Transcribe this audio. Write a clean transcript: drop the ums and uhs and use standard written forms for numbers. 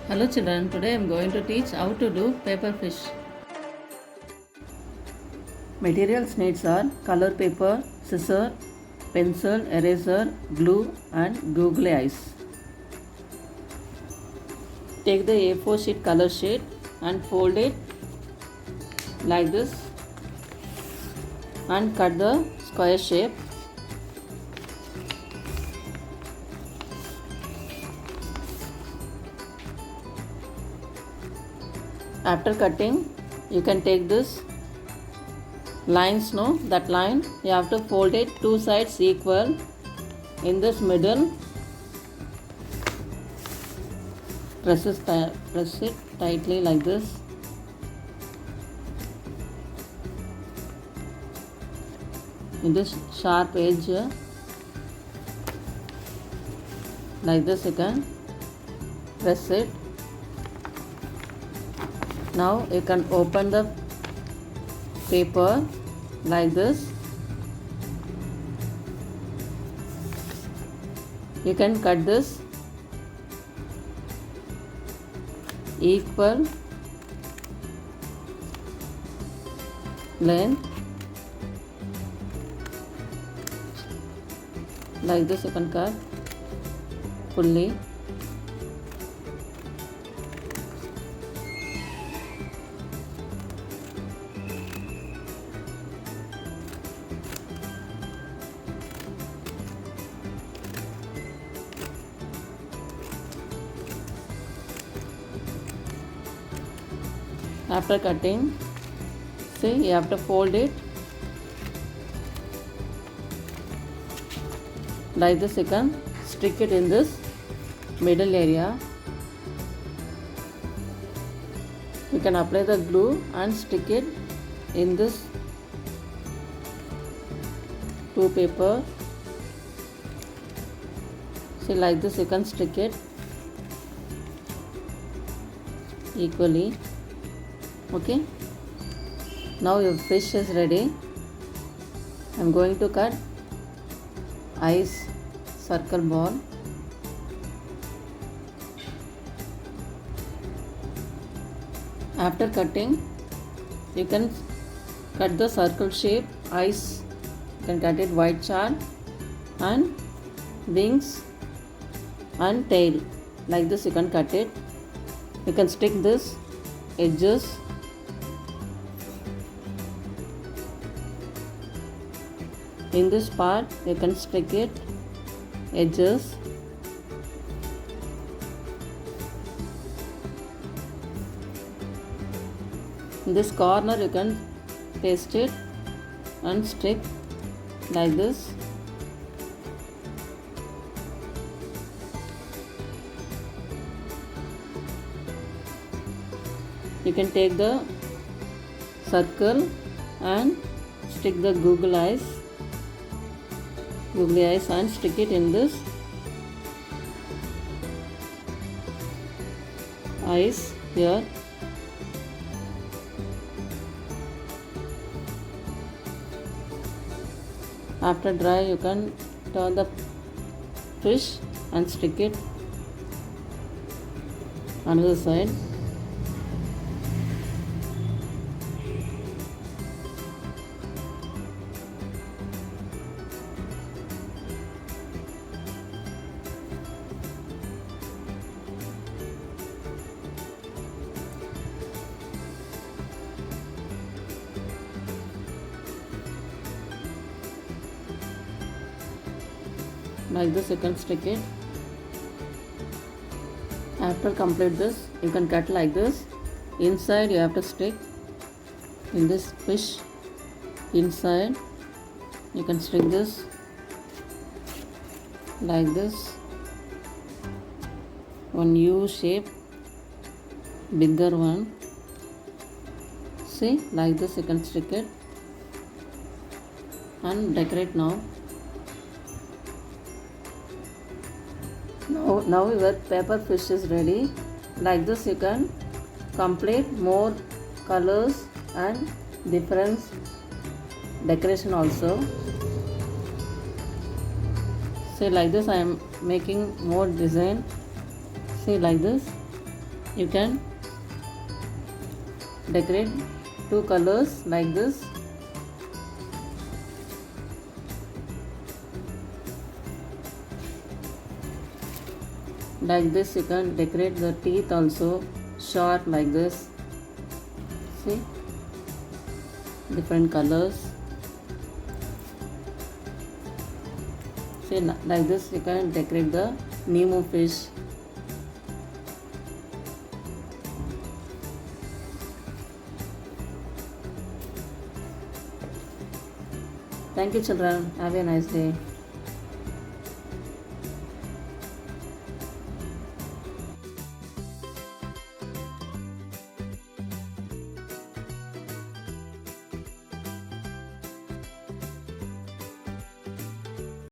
Hello children, today I am going to teach how to do paper fish. Materials needs are color paper, scissor, pencil, eraser, glue and googly eyes. Take the A4 sheet color sheet and fold it like this and cut the square shape. After cutting, you can take this lines, that line you have to fold it two sides equal. In this middle, press it tightly like this. In this sharp edge, like this you can press it. Now you can open the paper like this. You can cut this equal length like this. You can cut fully. After cutting, see, you have to fold it like this. You can stick it in this middle area. You can apply the glue and stick it in this two paper. See, like this you can stick it equally. Okay, now your fish is ready. I am going to cut eyes circle ball. After cutting, you can cut the circle shape eyes. You can cut it white chart and wings and tail like this. You can cut it. You can stick this edges. In this part you can stick it edges. In this corner you can paste it and stick like this. You can take the circle and stick the googly eyes and stick it in this eyes here. After dry, you can turn the fish and stick it another side. Like this you can stick it. After complete this, you can cut like this. Inside you have to stick in this fish. Inside you can stick this like this, one U shape, bigger one. See, like this you can stick it and decorate now. Now your paper fish is ready. Like this you can complete more colors and different decoration also. See, like this I am making more design. See, like this You can decorate two colors like this. Like this you can decorate the teeth also, short like this. See, different colors. See, like this you can decorate the Nemo fish. Thank you children. Have a nice day.